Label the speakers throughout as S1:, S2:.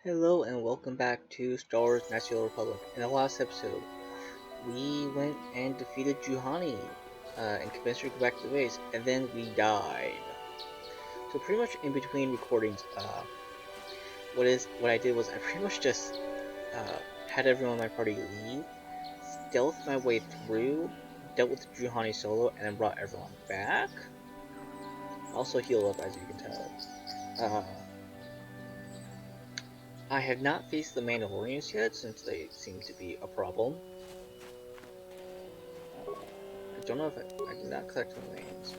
S1: Hello and welcome back to Star Wars Knights of the Old Republic. In the last episode, we went and defeated Juhani and convinced her to go back to the base, and then we died. So pretty much in between recordings, what I did was I pretty much just had everyone in my party leave, stealthed my way through, dealt with Juhani solo, and then brought everyone back. Also healed up, as you can tell. I have not faced the Mandalorians yet, since they seem to be a problem. I don't know if I did not collect the remains.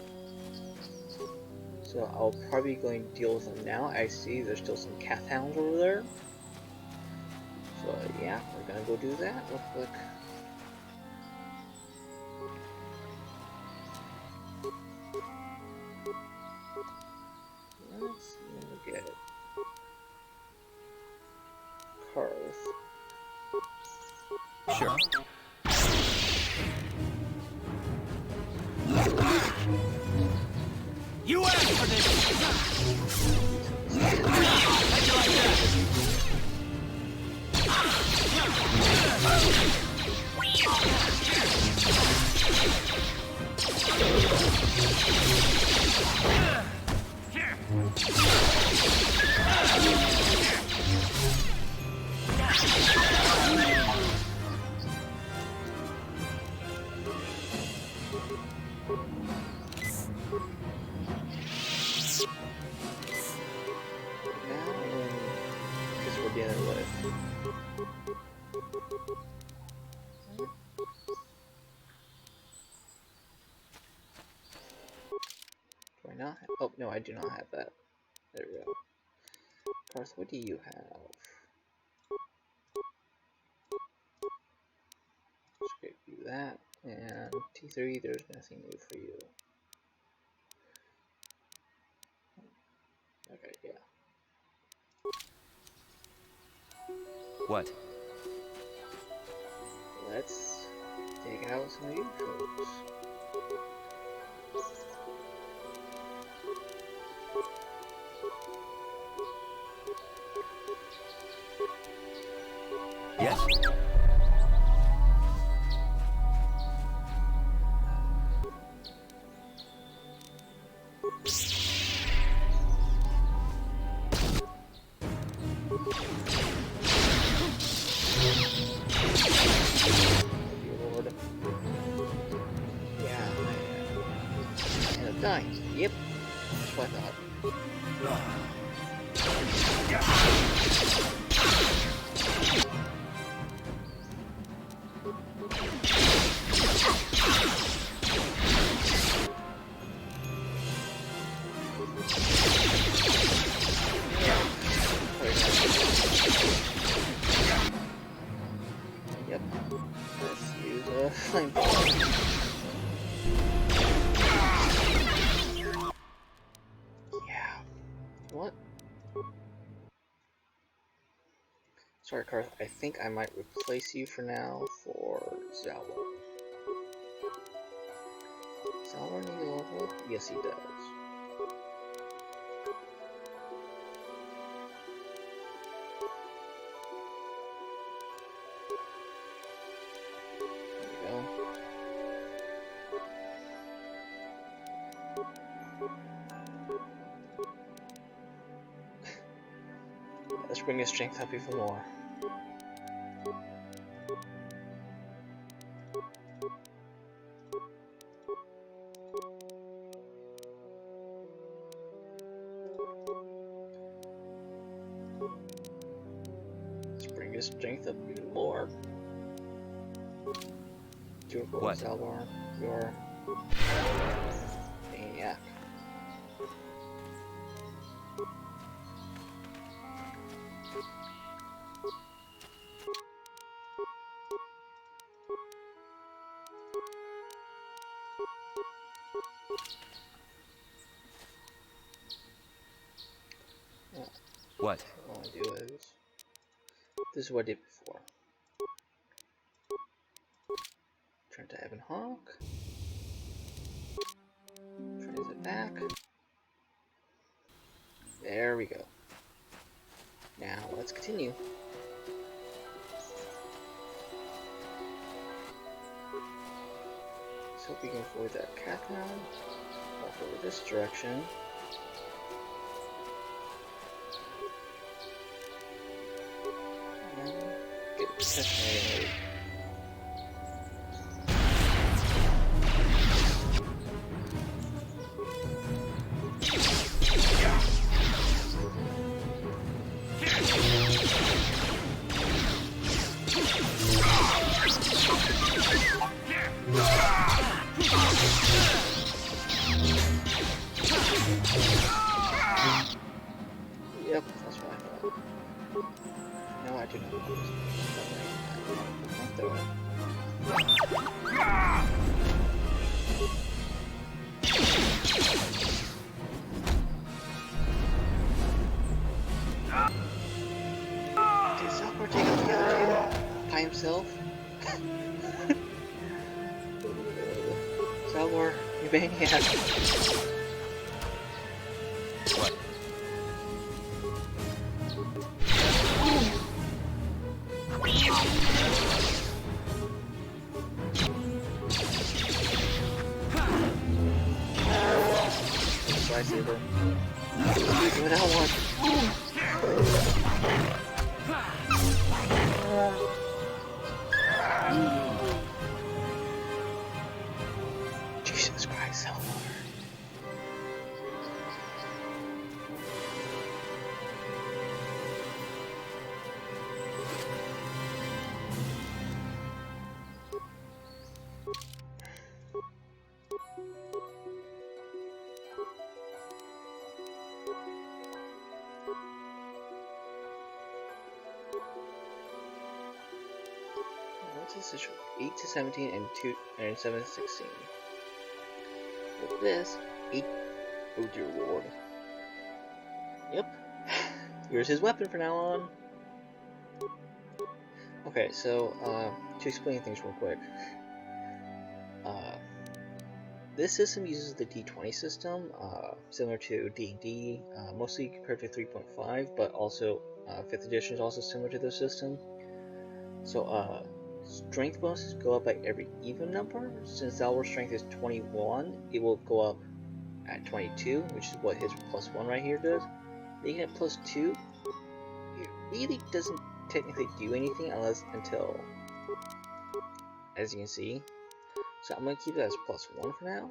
S1: So I'll probably be going to deal with them now. I see there's still some Cath Hounds over there. So yeah, we're gonna go do that real quick. Let's get Karth.
S2: Sure. You asked for this! How'd you like
S1: Because we're dealing with do I not have, oh no, I do not have that. There we go. Karth, what do you have? Just give you that, and T3, there's nothing new for you. Okay, yeah.
S2: What?
S1: Let's take out some of you folks.
S2: Yes?
S1: Lord. Yeah, I end up dying. Yep, that's what I thought. Yep. Let's use a flamethrower. Yeah. What? Sorry, Karth. I think I might replace you for now for Zaalbar. Zaalbar need a level up? Yes, he does. There we go. Let's bring his strength up even more. Let's bring his strength up even more.
S2: What?
S1: Zaalbar, you're maniac.
S2: What?
S1: All I do is this is what I did before. Turn to Ebon Hawk. Turn it back. There we go. Now, let's continue. Let's hope we can avoid that cat now. Walk over this direction. And get definitely. Yep, that's what I thought. No, I do not want this. Not though. Did Zaalbar take out the other two by himself? Zaalbar, you maniac.
S2: What?
S1: Lightsaber. Do what I want. Jesus Christ, Zaalbar. What's this issue? 8 to 17 and 7 to 16. With this, 8. Oh dear lord. Yep. Here's his weapon from now on. Okay, so, to explain things real quick. This system uses the D20 system, similar to D&D, mostly compared to 3.5, but also 5th edition is also similar to the system. So, strength bonuses go up by every even number. Since Zaalbar's strength is 21, it will go up at 22, which is what his +1 right here does. Making it +2, it really doesn't technically do anything until, as you can see. So I'm going to keep it as +1 for now.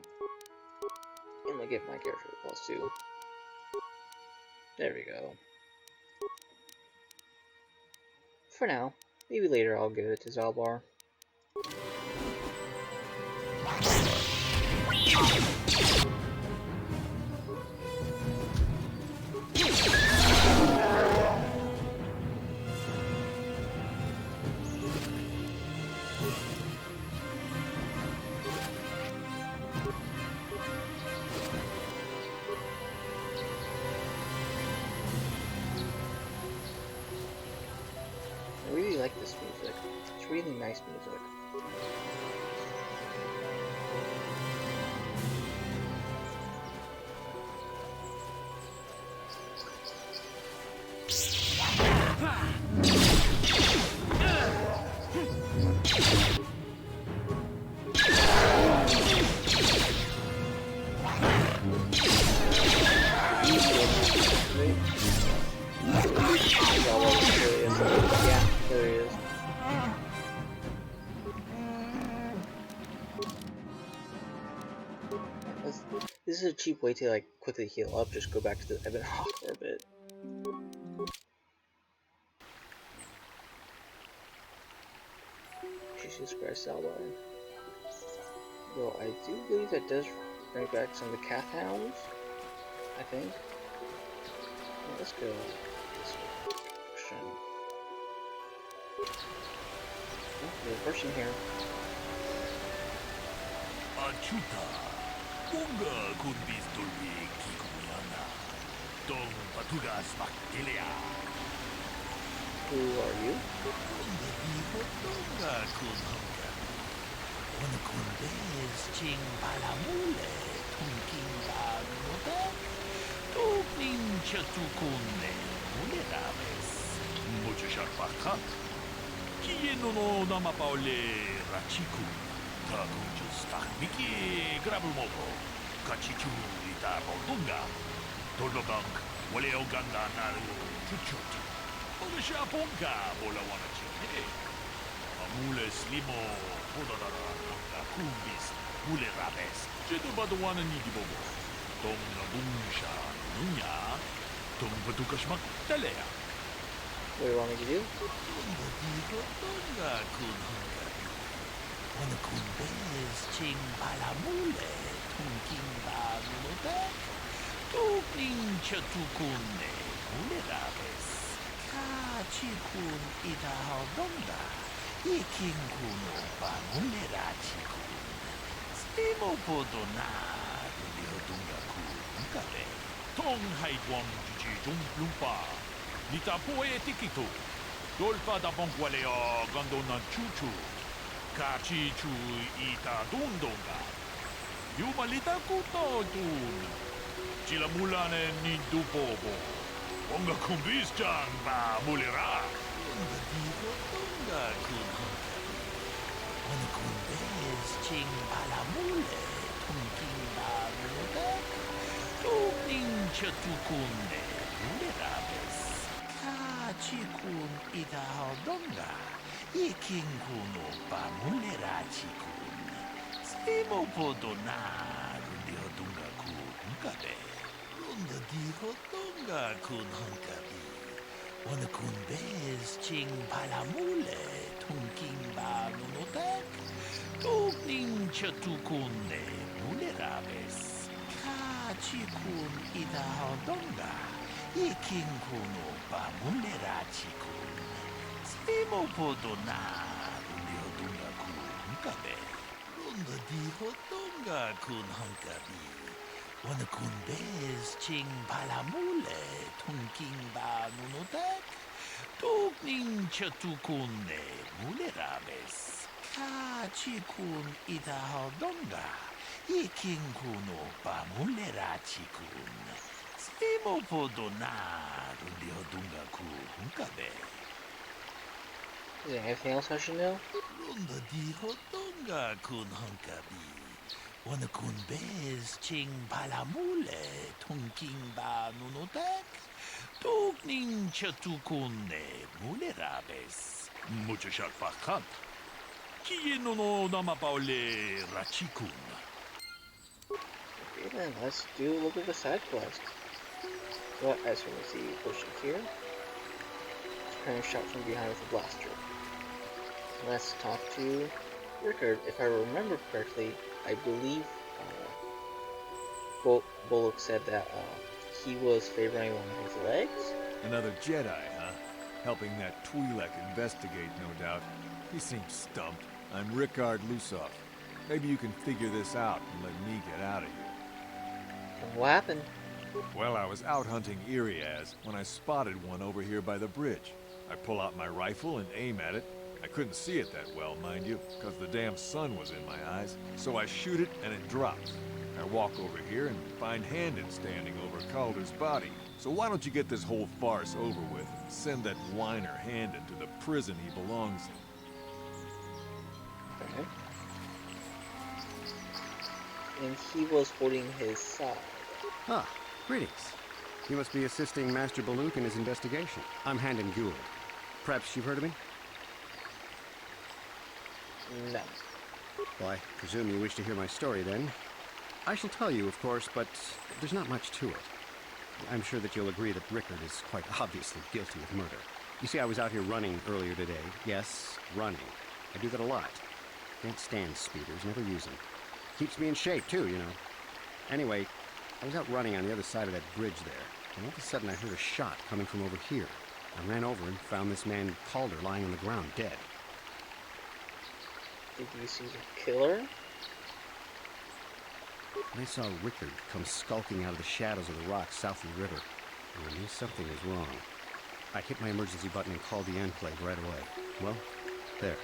S1: And I'm going to give my character a +2. There we go. For now. Maybe later I'll give it to Zaalbar. I really like this music. It's really nice music. Yeah, there he is. This is a cheap way to like quickly heal up. Just go back to the Ebon Hawk for a bit. Jesus Christ, Zaalbar. Though I do believe that does bring back some of the Cath Hounds. I think. Well, let's go this direction. Oh, there's a person here.
S3: Achuta, unga kundis tulbi kikumiana, dong patugas baktelia.
S1: Who are you?
S3: Donga kunhonga. Una kundes ching palamule, tunking banuta, tu pincha tu kunde, muleraves. sharpakat. Kieno no namapaole rachiku. Takunjus takmiki grabumoto. Kachichu ita bordunga. Toldogank wale oganda naru chuchut. Ogasha ponka bola wana chike. Amule slimo podadara nanga kumbis. Mule rabes. Jedu baduana nigibobo. Tom na bungsha nunya. Tom batukashmak talea.
S1: What do you want me to do?
S3: Wana kumbes ching balamule. Tunking balunote. Tukning chatukune. Mule rabes. Kachikun ita haldonda. Ikin kuno ba mule rachikun. Stimo podona. Dunga kun kabe. Tong haitwam juji jung lumpa. Nita poe tikito. Dolpa da bongualeo gandona chuchu. Kachi chu ita dundonga. Yumalita kuto dun. Chila mulane ni dupobo. Onga kumbis chan ba mulera. Onga digo onga kun. Onga kumbis ching balamule. Tunking ba mulera. Tukning chatukune. Mulerabes. Kachikun ita haldonga. Ikin kuno pa mulerachikun. Stimo podona. Rundi hodunga kun kabe. Runda di hodunga kun hankabi. Wana kun bez ching palamule. Tunking ba nunotek. Tukning chatukune. Mulerabes. Kachikun ita haldonga. Ikin kuno pa mulerachikun. Stimo podona. Rundi hodunga kun kabe. Runda di hodunga kun hankabi. Wana kun bez ching palamule. Tunking ba nunotek. Tukning chatukune. Mulerabes. Kachikun ita haldonga. Ikin kuno pa mulerachikun. Stimo podona. Rundi hodunga kun kabe.
S1: Is there anything else I should know?
S3: Runda di hodunga kun hankabi. Wana kun bez ching palamule. Tunking ba nunotek. Tukning chatukune. Mulerabes. Mucho sharpakat. Kieno no namapaole rachikun.
S1: Okay then, let's do a little bit of a side quest. So as you can see, pushing here. Parent shot from behind with a blaster. Let's talk to Rickard. If I remember correctly, I believe Bullock said that he was favoring one of his legs.
S4: Another Jedi, huh? Helping that Twi'lek investigate, no doubt. He seems stumped. I'm Rickard Lusoff. Maybe you can figure this out and let me get out of here.
S1: And what happened?
S4: Well, I was out hunting Iriaz when I spotted one over here by the bridge. I pull out my rifle and aim at it. I couldn't see it that well, mind you, because the damn sun was in my eyes. So I shoot it and it drops. I walk over here and find Handon standing over Calder's body. So why don't you get this whole farce over with and send that whiner Handon to the prison he belongs in?
S1: Okay. And he was holding his side.
S5: Ah, greetings. You must be assisting Master Baluk in his investigation. I'm Handon Gould. Perhaps you've heard of me?
S1: No.
S5: Well, I presume you wish to hear my story then. I shall tell you, of course, but there's not much to it. I'm sure that you'll agree that Rickard is quite obviously guilty of murder. You see, I was out here running earlier today. Yes, running. I do that a lot. Can't stand speeders, never use them. Keeps me in shape, too, you know. Anyway, I was out running on the other side of that bridge there, and all of a sudden I heard a shot coming from over here. I ran over and found this man Calder lying on the ground, dead.
S1: Did you see the killer?
S5: And I saw Rickard come skulking out of the shadows of the rocks south of the river, and I knew something was wrong. I hit my emergency button and called the Enclave right away. Well, there.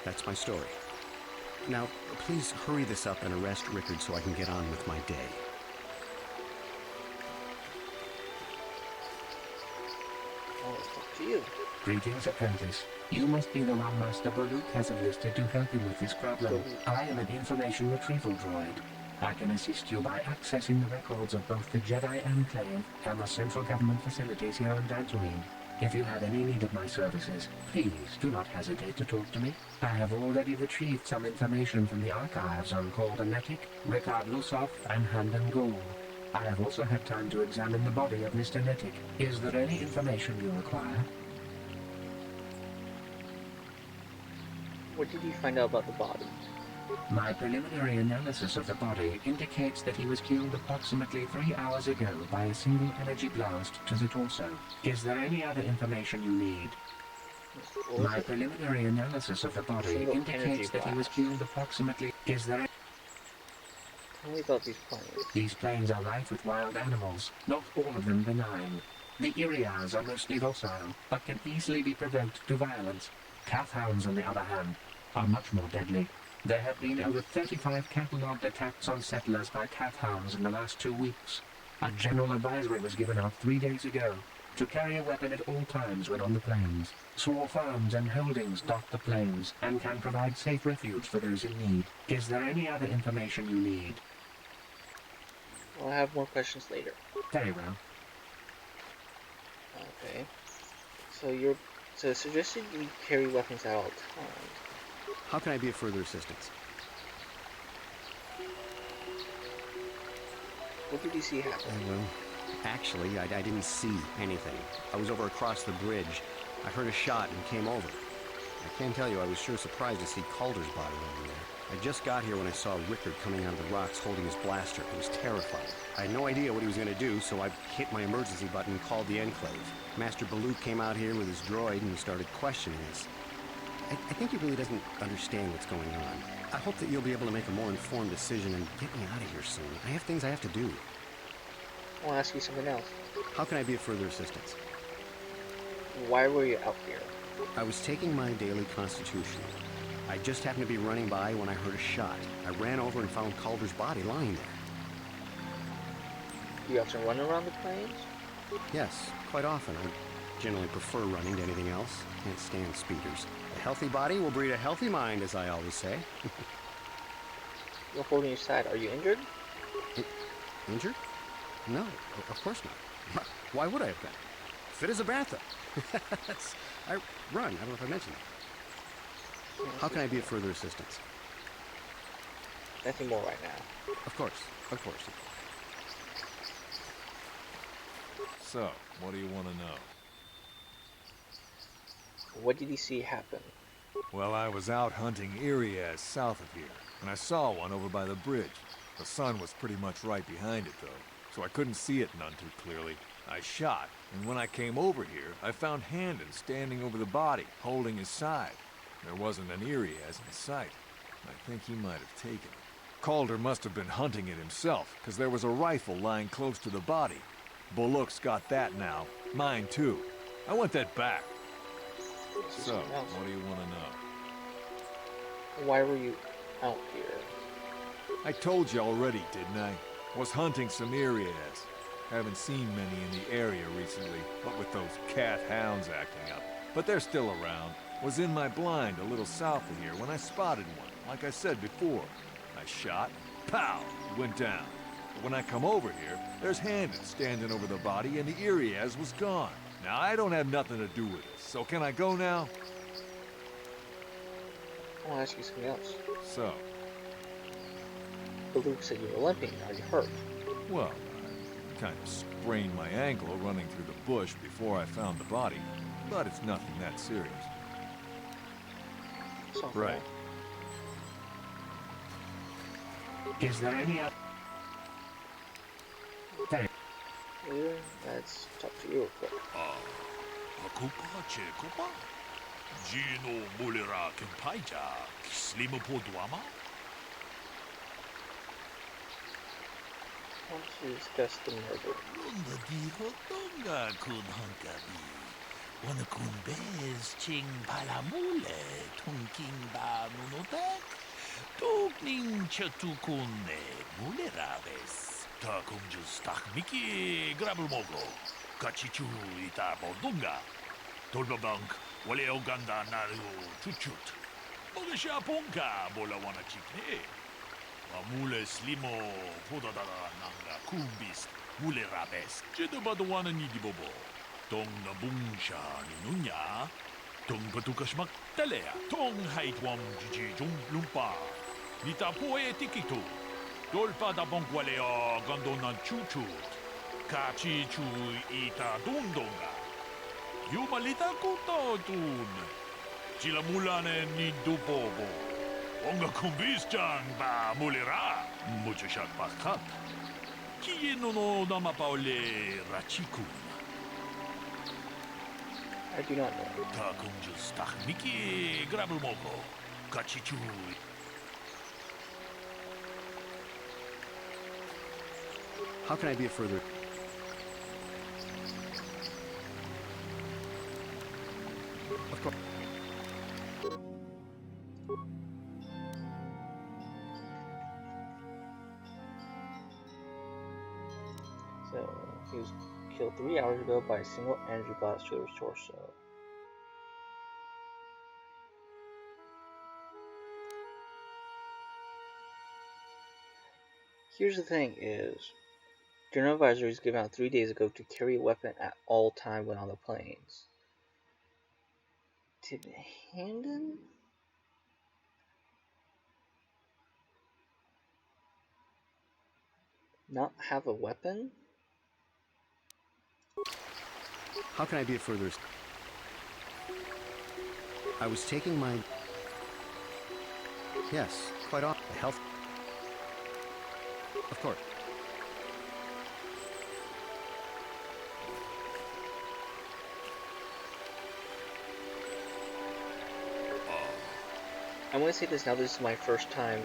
S5: That's my story. Now, please hurry this up and arrest Rickard so I can get on with my day.
S1: Oh, it's up to you.
S6: Greetings, apprentice. You must be the one Master Baluk has enlisted to help him with this problem. I am an information retrieval droid. I can assist you by accessing the records of both the Jedi Enclave and the central government facilities here on Dantooine. If you have any need of my services, please do not hesitate to talk to me. I have already retrieved some information from the archives on Kaldernetic, Ricard Lusov, and Handon Gould. I have also had time to examine the body of Mr. Netic. Is there any information you require?
S1: What did you find out about the body?
S6: My preliminary analysis of the body indicates that he was killed approximately 3 hours ago by a single energy blast to the torso. Is there any other information you need? My preliminary analysis of the body indicates that he was killed approximately... Is there...
S1: Tell me about these planes.
S6: These plains are rife with wild animals, not all of them benign. The Iriars are mostly docile, but can easily be provoked to violence. Cathounds, on the other hand, are much more deadly. There have been over 35 catalogued attacks on settlers by cathounds in the last 2 weeks. A general advisory was given out 3 days ago to carry a weapon at all times when on the plains. Small farms and holdings dot the plains and can provide safe refuge for those in need. Is there any other information you need?
S1: I'll have more questions later.
S6: Very well.
S1: Okay. So it suggested you carry weapons at all times.
S5: How can I be of further assistance?
S1: What did you see happen?
S5: Well, actually, I didn't see anything. I was over across the bridge. I heard a shot and came over. I can tell you I was sure surprised to see Calder's body over there. I just got here when I saw Rickard coming out of the rocks holding his blaster. I was terrified. I had no idea what he was going to do, so I hit my emergency button and called the Enclave. Master Baluk came out here with his droid and started questioning us. I think he really doesn't understand what's going on. I hope that you'll be able to make a more informed decision and get me out of here soon. I have things I have to do.
S1: I want to ask you something else.
S5: How can I be of further assistance?
S1: Why were you out here?
S5: I was taking my daily constitutional. I just happened to be running by when I heard a shot. I ran over and found Calder's body lying there.
S1: You often run around the plains?
S5: Yes, quite often. I generally prefer running to anything else. Can't stand speeders. A healthy body will breed a healthy mind, as I always say.
S1: You're holding your side. Are you injured?
S5: Injured? No, of course not. Why would I have been? Fit as a bathtub. I run. I don't know if I mentioned that. How can I be of further assistance?
S1: Nothing more right now.
S5: Of course, of course.
S4: So, what do you want to know?
S1: What did you see happen?
S4: Well, I was out hunting Irias south of here, and I saw one over by the bridge. The sun was pretty much right behind it, though, so I couldn't see it none too clearly. I shot, and when I came over here, I found Handon standing over the body, holding his side. There wasn't an Irias in sight. I think he might have taken it. Calder must have been hunting it himself, because there was a rifle lying close to the body. Bullock's got that now. Mine, too. I want that back. So, what do you want to know?
S1: Why were you out here?
S4: I told you already, didn't I? Was hunting some Irias. Haven't seen many in the area recently, what with those cat hounds acting up. But they're still around. Was in my blind a little south of here when I spotted one, like I said before. I shot, pow, he went down. But when I come over here, there's Handon standing over the body and the Irias was gone. Now, I don't have nothing to do with this, so can I go now?
S1: I want to ask you something else.
S4: So?
S1: Baluk said you were limping. Are you hurt?
S4: Well, I kind of sprained my ankle running through the bush before I found the body. But it's nothing that serious.
S1: So
S4: Right.
S6: Is there any other...
S1: Yeah, let's talk to you real quick.
S3: Akupa Chekopa? Gino Mulera Kempaija, Slimapo Duama?
S1: I want to discuss the murder.
S3: Runda di Hotonga kun Hunkabi. Wana kun bez ching palamule, tunking ba nunotek. Tukning chatukune muleraves. Ta kumjus tak miki grabelmogo. Kachichu ita bordunga. Tolbabank, wale o ganda nario chuchut. Mga siya pongka bola wana chikne. Mamule slimo podadada nanga kumbis mule rabes. Jedo badawana ni di bobo. Tong nabung siya ni nunya. Tong patukas magtalea. Tong haitwam jiji jung lumpa. Nita poe tikito. Dolpa da bongwaleo gandonan chuchut. Kachi chu ita dundonga. Yumalita kuto tun. Sila mulane ni dubobo. Onga kumbis chan ba mulera. Mucho shat pakat. Kiye no dama paole rachikun.
S1: I do not know.
S3: Ta kunjus takniki grabel moko. Kachichu.
S5: How can I be of further... Of course.
S1: So, he was killed 3 hours ago by a single energy blast to his torso. Here's the thing is, General Advisory was given out 3 days ago to carry a weapon at all time when on the planes. Did Handon not have a weapon?
S5: How can I be of further... I was taking my... Yes, quite often. Health... Of course.
S1: I want to say this now, this is my first time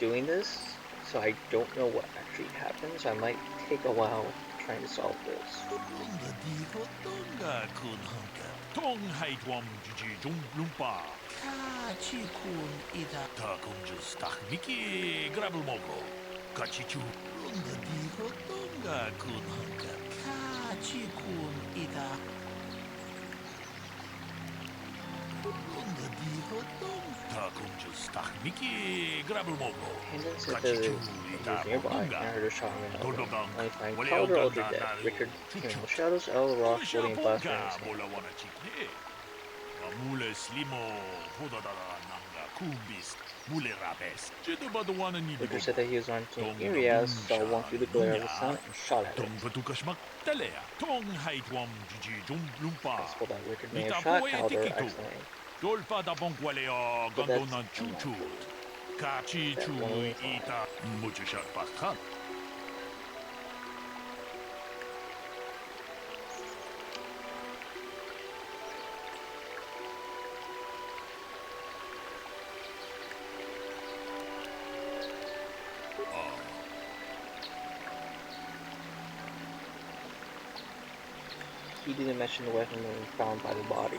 S1: doing this, so I don't know what actually happens, so I might take a while trying to solve this.
S3: Tong haitwam jiji jung lumpa. Kachi kun ida. Ta kunjus takniki grabel moko. Kachichu. Runda diho tonga kun hanka. Kachi kun ida. Runda diho tong. Ta kunjus takniki grabel moko.
S1: Handon said that he was nearby, and I heard a shot in the elbow. Only find Calder Elder dead. Rickard came in the shadows, El Rock holding a blaster in his hand.
S3: Mule slimo podadada nanga kumbis mule rabes. Jedo badawana ni
S1: Rickard said that he was on King Irias, saw one through the glare of the sun, and shot at it.
S3: Tong patukas magtalea. Tong haitwam jiji jung lumpa.
S1: Possible that Rickard may have shot Calder accidentally.
S3: Dolpa da bongwaleo
S1: But that's
S3: gandonan chuchut.
S1: unlikely.
S3: Kachi
S1: That
S3: chu
S1: one we find.
S3: ita mucho shat pakat.
S1: He didn't mention the weapon being found by the body.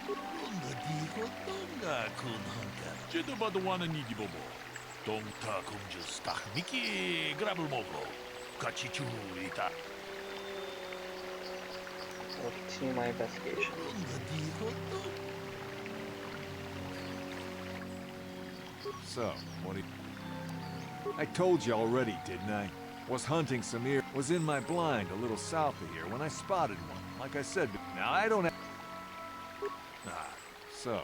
S3: Runda diho tonga kun hanka. Jedo badawana ni di bobo. Tong ta kunjus takniki grabel moko. Kachichu ita.
S1: I'll continue my investigation.
S3: Runda diho tong.
S4: So, what do you... I told you already, didn't I? Was hunting some ear... Was in my blind a little south of here when I spotted one. Like I said, now I don't have... Ah, so...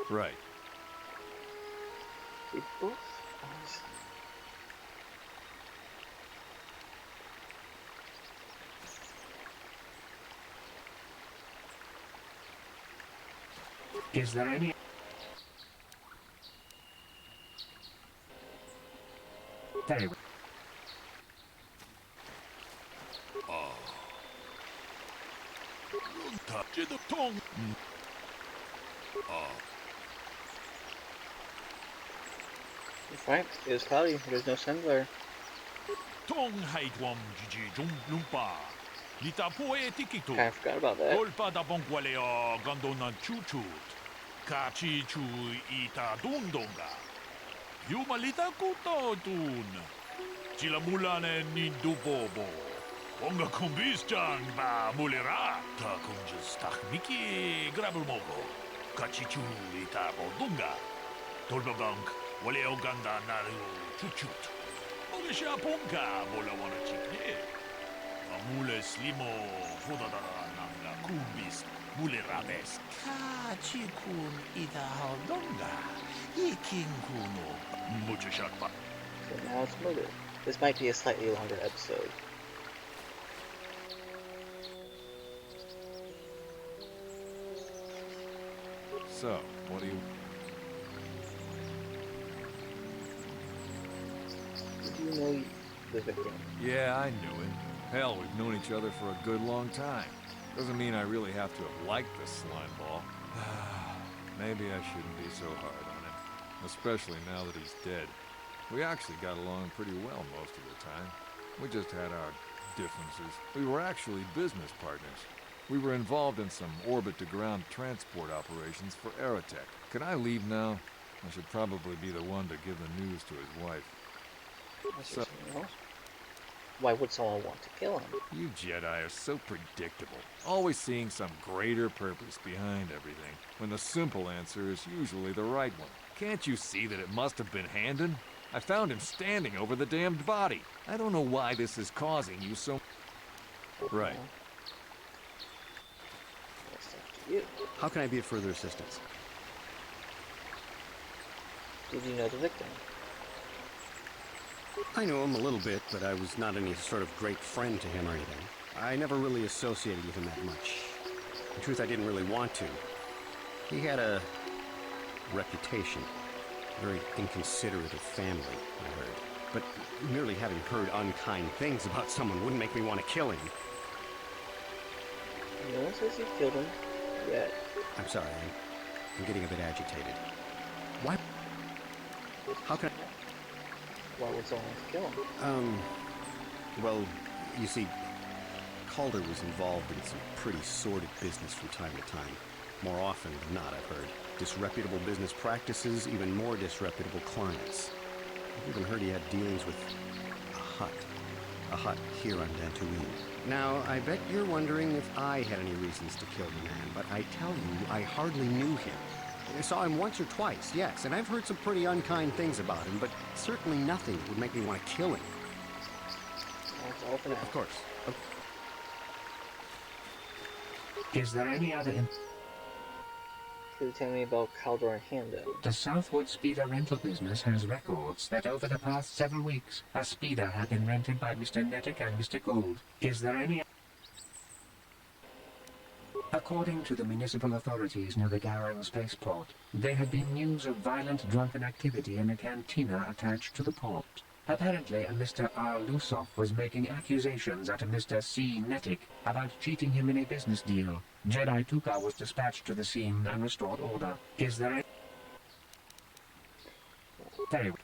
S4: Right.
S1: They both...
S6: Is there any... Very well.
S3: Runta jedo tong.
S1: Frank, it was cloudy. There's no sun glare.
S3: Tong haitwam jiji jung lumpa. Lita poe tikito.
S1: Kinda forgot about that.
S3: Dolpa da bongwaleo gandonan chuchut. Kachi chu ita dundonga. Yumalita kuto tun. Sila mulane ni dubobo. Onga kumbistan ba mulera. Ta kunjas takmiki grabul mogo. Kachichu ita bodunga. Tolbabank wale oganda naru chuchut. Ogesha ponka bola wana chikne. Mule slimo fudadara nanga kumbis mule rabes. Kachikun ita hodonga. Ikinkuno. Mucho shakpa.
S1: So now it's murder. This might be a slightly longer episode.
S4: So, what do you...
S1: Did you know the victim?
S4: Yeah, I knew it. Hell, we've known each other for a good long time. Doesn't mean I really have to have liked this slime ball. Maybe I shouldn't be so hard on him. Especially now that he's dead. We actually got along pretty well most of the time. We just had our differences. We were actually business partners. We were involved in some orbit-to-ground transport operations for Aerotech. Can I leave now? I should probably be the one to give the news to his wife.
S1: Is
S4: So-
S1: there something else? Why would someone want to kill him?
S4: You Jedi are so predictable, always seeing some greater purpose behind everything, when the simple answer is usually the right one. Can't you see that it must have been Handon? I found him standing over the damned body. I don't know why this is causing you so... Right.
S1: That's up to you.
S5: How can I be of further assistance?
S1: Did you know the victim?
S5: I knew him a little bit, but I was not any sort of great friend to him or anything. I never really associated with him that much. In truth, I didn't really want to. He had a reputation. Very inconsiderate of family, I heard. But merely having heard unkind things about someone wouldn't make me want to kill him.
S1: No one says you killed him yet.
S5: I'm sorry, I'm getting a bit agitated. Why? How can
S1: Why would someone want to kill him?
S5: Well, you see, Calder was involved in some pretty sordid business from time to time. More often than not, I've heard. Disreputable business practices, even more disreputable clients. I've even heard he had dealings with a hut here on Dantooine. Now, I bet you're wondering if I had any reasons to kill the man, but I tell you, I hardly knew him. I saw him once or twice, yes, and I've heard some pretty unkind things about him, but certainly nothing that would make me want to kill him.
S1: That's all for now.
S5: Of course.
S6: Is there any other
S1: Could you tell me about Caldor and Handon?
S6: The Southwood Speeder rental business has records that over the past several weeks, a speeder had been rented by Mr. Nettick and Mr. Gould. Is there any... According to the municipal authorities near the Garrow spaceport, there had been news of violent drunken activity in a cantina attached to the port. Apparently, a Mr. R. Lusoff was making accusations at a Mr. C. Nettick about cheating him in a business deal. Jedi Tuka was dispatched to the scene and restored order. Is there a... Very well.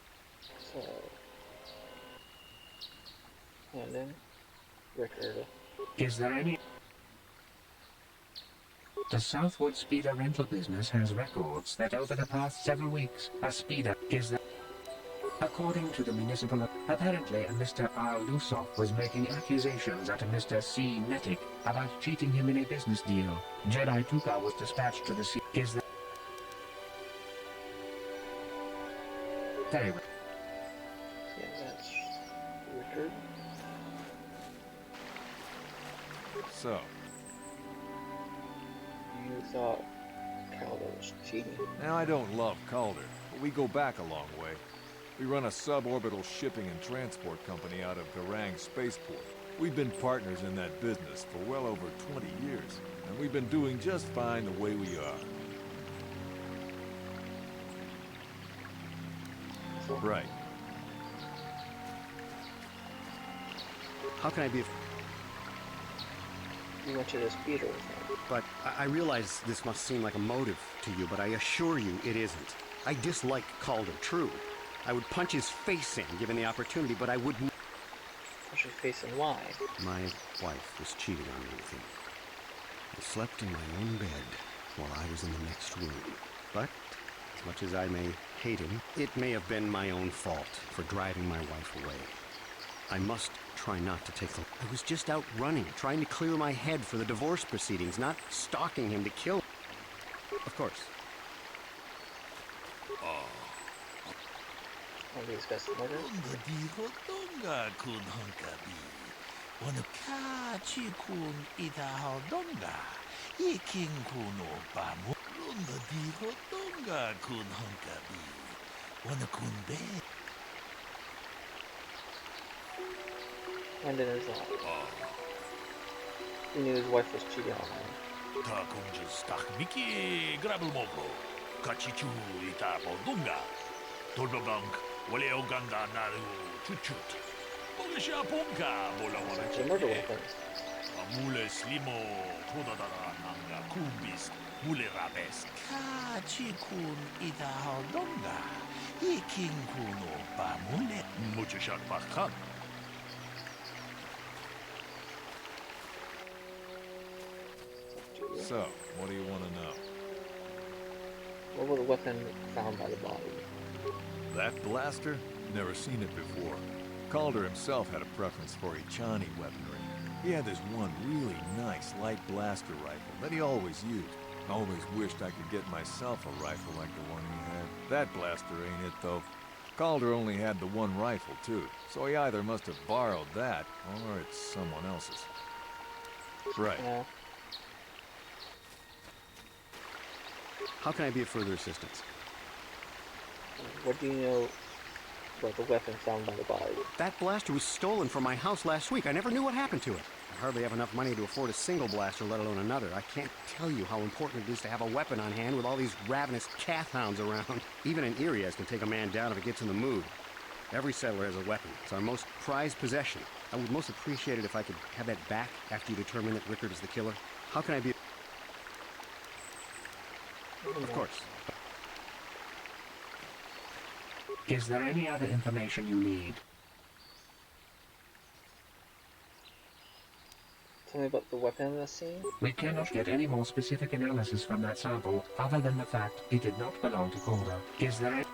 S1: So... Handon, Rickard.
S6: Is there any... The Southwood Speeder rental business has records that over the past several weeks, a speeder is the... According to the municipal... Apparently, a Mr. R. Lusoff was making accusations at a Mr. C. Nettick about cheating him in a business deal. Jedi Tuka was dispatched to the scene. Is there... Very well.
S1: Yeah, that's Rickard.
S4: So,
S1: You thought Caldor was cheating.
S4: now I don't love Calder, but we go back a long way. We run a suborbital shipping and transport company out of Garang Spaceport. We've been partners in that business for well over 20 years, and we've been doing just fine the way we are. Right.
S5: How can I be of...
S1: You went to the speeder with him.
S5: But I realize this must seem like a motive to you, but I assure you it isn't. I dislike Calder, true. I would punch his face in given the opportunity, but I wouldn't...
S1: What's your face and why?
S5: My wife was cheating on me with him. I slept in my own bed while I was in the next room. But, as much as I may hate him, it may have been my own fault for driving my wife away. I must try not to take the... I was just out running, trying to clear my head for the divorce proceedings, not stalking him to kill him. Of course.
S1: Want to discuss the murder?
S3: Donga dijo donga kun hunkabi. Wanu kachi kun itaho donga. Iking kuno bamu. Donga dijo donga kun hunkabi. Wanu kun be.
S1: And in his life. He knew his wife was cheating on him.
S3: Ta kunja stak miki grabulmoko. Kachichu itapo donga. Dolbabank. Wale Oganda Naru Chuchut. Bolisha Ponka Bola
S1: It's a murder
S3: Wanachite.
S1: weapon.
S3: Mule Slimo Podadara Nanga Kumbis Mule Rabes. Kachi Kun Ida Hodonga. Iking Kuno Bamule. Muchashat Bakan.
S4: So, what do you want to know?
S1: What was the weapon found by the body?
S4: That blaster? Never seen it before. Calder himself had a preference for Ichani weaponry. He had this one really nice light blaster rifle that he always used. I always wished I could get myself a rifle like the one he had. That blaster ain't it, though. Calder only had the one rifle, too, so he either must have borrowed that, or it's someone else's. Right.
S1: Yeah.
S5: How can I be of further assistance?
S1: What do you know about the weapon found by the body?
S5: That blaster was stolen from my house last week. I never knew what happened to it. I hardly have enough money to afford a single blaster, let alone another. I can't tell you how important it is to have a weapon on hand with all these ravenous calf hounds around. Even an Irias can take a man down if it gets in the mood. Every settler has a weapon. It's our most prized possession. I would most appreciate it if I could have that back after you determine that Rickard is the killer. How can I be... Of course.
S6: Is there any other information you need?
S1: Tell me about the weapon in the scene.
S6: We cannot get any more specific analysis from that sample other than the fact it did not belong to Calder. Is there any...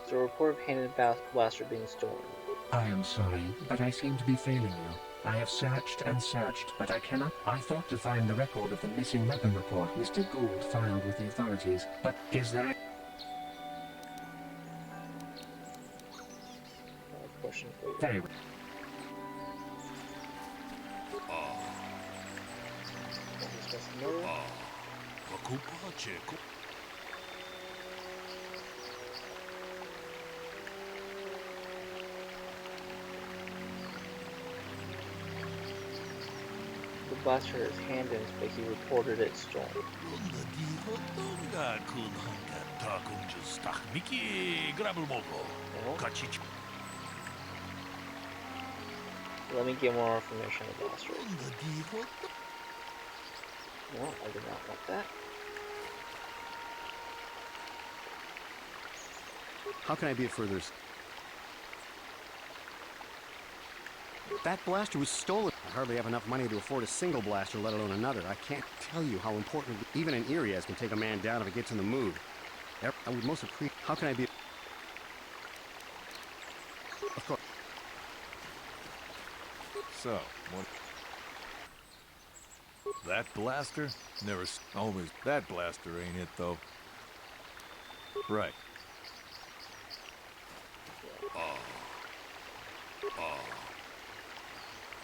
S1: There's a report of handed blaster being stolen.
S6: I am sorry, but I seem to be failing you. I have searched and searched, but I cannot... I thought to find the record of the missing weapon report Mr. Gould filed with the authorities, but is there...
S1: I have a question for you.
S6: Very well.
S1: Want to discuss the murder?
S3: Wakupa Cheko.
S1: The blaster in his hand is, but he reported it stolen.
S3: Donga dijo donga kun hunka. Ta kunja stak miki grabulmoko.
S1: No?
S3: Kachichu.
S1: Let me get more information on the blaster.
S3: Donga dijo
S1: No, I do not want that.
S5: How can I be of further... That blaster was stolen. I hardly have enough money to afford a single blaster, let alone another. I can't tell you how important... Even an Irias can take a man down if it gets in the mood. I would most appreciate... How can I be... Of course.
S4: So, what... That blaster? Never always... That blaster ain't it, though. Right.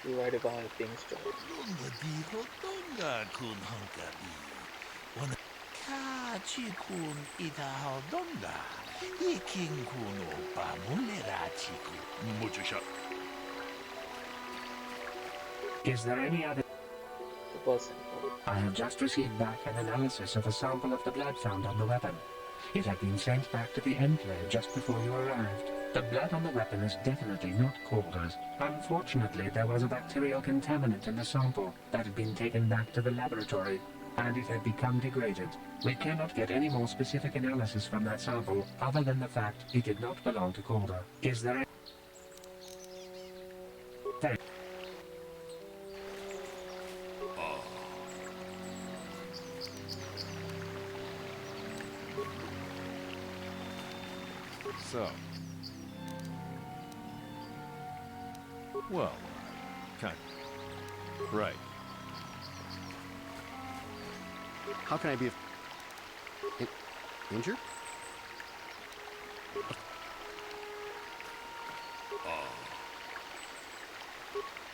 S1: You write about it being stolen.
S3: Donga dijo donga kun hunkabi. Wana kachi kun itaho donga. Iking kuno bamulera chiku. Muchasha.
S6: Is there any other...
S1: The blood sample.
S6: I have just received back an analysis of a sample of the blood found on the weapon. It had been sent back to the enclave just before you arrived. The blood on the weapon is definitely not Calder's. Unfortunately, there was a bacterial contaminant in the sample that had been taken back to the laboratory, and it had become degraded. We cannot get any more specific analysis from that sample other than the fact it did not belong to Calder. Is there... Very...
S4: So. Well, Kind of. Right.
S5: How can I be injured?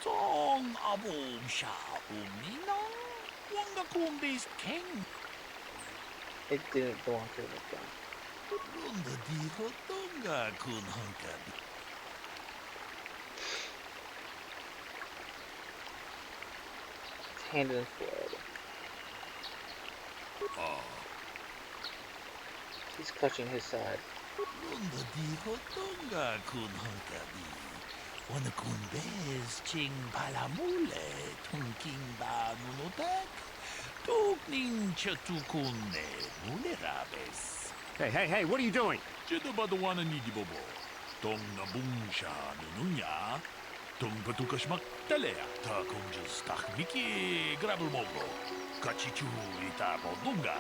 S3: Tong abom siya uminang wanga kumbis king.
S1: It didn't belong to the gun.
S3: Runda diho tonga kun hankabi.
S1: His hand in blood. He's clutching his side.
S3: Runda diho tonga kun hankabi. Wana kun bez ching palamule tungking ba nunotek. Tukning chatukune mulerabes.
S5: Hey, what are you doing?
S3: Jeda badawana ni di bobo. Tong nabung siya nununya. Tong patukasmak talea. Ta kung just takmiki grabel mogo. Kachichu ita bodunga.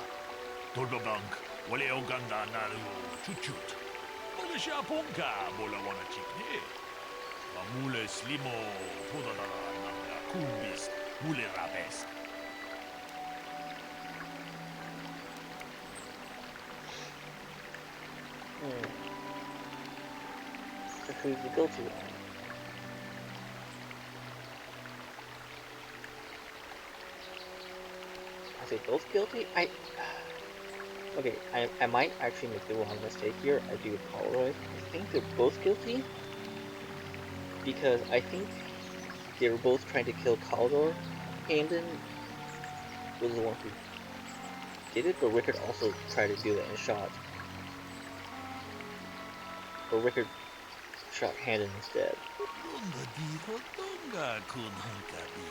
S3: Tolbabank wale oganda naru chuchut. Mga siya pongka bola wana chikne. Mamule slimo podadara nanga kumbis mulerabes.
S1: So who's the guilty one? Are they both guilty? Okay, I might actually make the wrong mistake here. I do apologize. I think they're both guilty. Because I think they were both trying to kill Caldor. Hamden was the one who did it, but Rickard also tried to do it and shot. But Rickard shot Hamden instead.
S3: Runda diho tonga kun hankabi.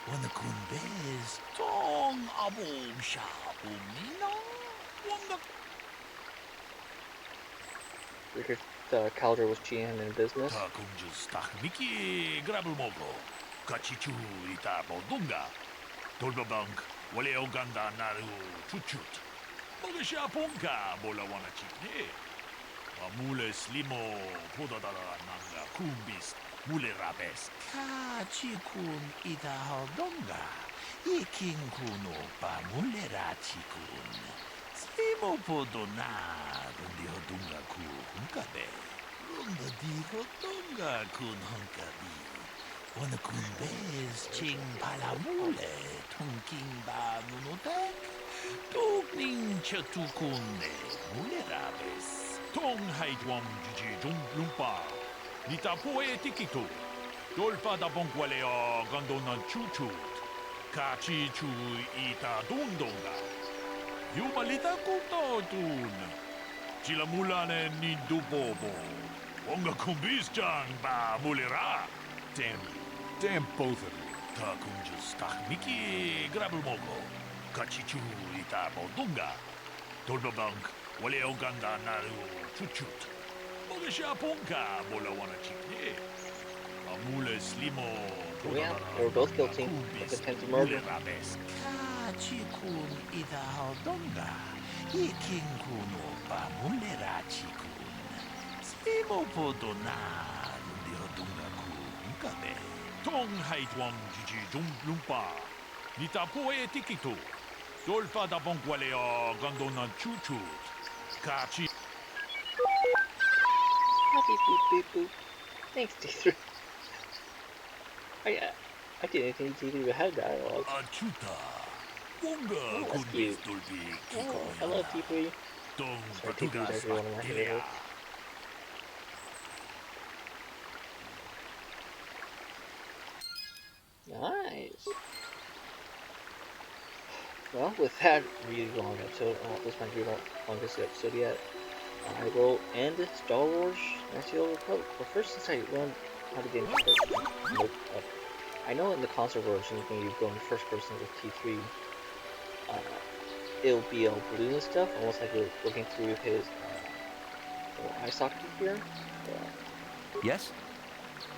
S3: Wana kun bez tong abom siya uminang wanga.
S1: Rickard thought Caldor was cheating him in business.
S3: Ta kung just takmiki grabel mogo. Kachichu ita bodunga. Tolbabank wale oganda naru chuchut. Mga siya pongka bola wana chikne. Mamule slimo podadara nanga kumbis mulerabes. Kachikun ita hodonga. Iking kuno pa mulerachikun. Slimo podona rundi hodunga ku hunkabe. Runda di hodonga kun hunkabi. Wana kun bez ching palamule tungking ba nunotek. Tukning chatukune mulerabes. Tong haitwam jiji jung lumpa. Nita poe tikito. Dolpa da bonkwalea gandonan chuchut. Kachi chu ita dundonga. Yumalita kutotun. Chilamulane ni dubobo. Wonga kumbis jang ba mulera.
S4: Damn you. Damn both of you.
S3: Ta kunjus takmiki grabel mogo. Kachi chu ita bodunga. Dolbabank wale oganda naru chuchut. Mga siya pongka bola wana chikne. Mamule slimo
S1: Yeah, they were both guilty of attempted murder.
S3: Kachikun ida hodonga. Iking kuno pa mulera chikun. Slimo podona rundi hodonga ku hunkabe. Tong haitwam jiji jung lumpa. Nita poe tikito. Dolpa da bonkwalea gandonan chuchut. Kachi.
S1: Happy boop boop boop. Thanks, D3. I didn't think D3 had dialogue.
S3: Achuta. Wonga
S1: Oh, that's
S3: kumbis
S1: cute.
S3: dolbi
S1: Oh,
S3: kiko.
S1: hello, D3.
S3: Tong
S1: Sorry, D3 is
S3: patugas
S1: actually one of my
S3: bakteria.
S1: favorites. Nice. Well, with that really long episode, this might be the longest episode yet. I will end Star Wars Knights of the Old Republic. But first, since I learned how to get into first, I know in the console version, when you go in first person with T3, it'll be all blue and stuff, almost like you're looking through his little eye socket here.
S2: Yes?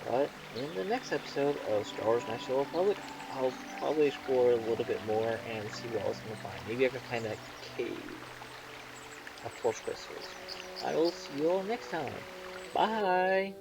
S1: But in the next episode of Star Wars Knights of the Old Republic, I'll probably explore a little bit more and see what else I can find. Maybe I can find that cave of force crystals. I will see you all next time. Bye!